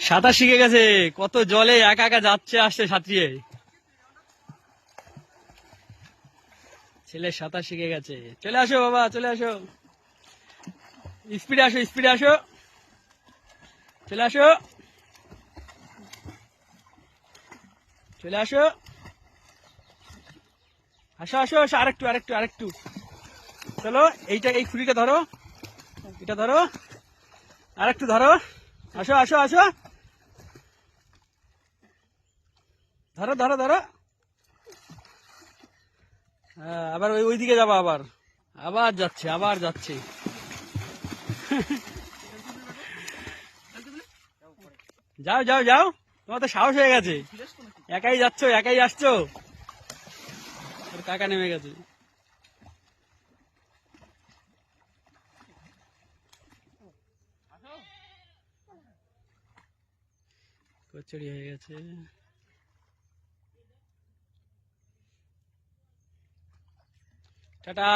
সাঁতার শিখে গেছে, কত জলে একা একা যাচ্ছে আসছে সাঁতরিয়ে। ছেলে সাঁতার শিখে গেছে। চলে আসো বাবা, চলে আসো, স্পিডে আসো, স্পিডে আসো, চলে আসো, চলে আসো, আসো আসো আসো, আরেকটু আরেকটু আরেকটু। চলো, এইটা এই খুঁড়িটা ধরো, এটা ধরো, আরেকটু ধরো, আসো আসো আসো, ধরো ধরো ধরো। হ্যাঁ, আবার ওই দিকে যাবো, আবার আবার যাচ্ছে, আবার যাচ্ছে। যাও যাও যাও, তোমার তো সাহস হয়ে গেছে, একাই যাচ্ছ, একাই আসছো। ওর কাকা নেমে গেছে, কচুরি হয়ে গেছে। টাটা।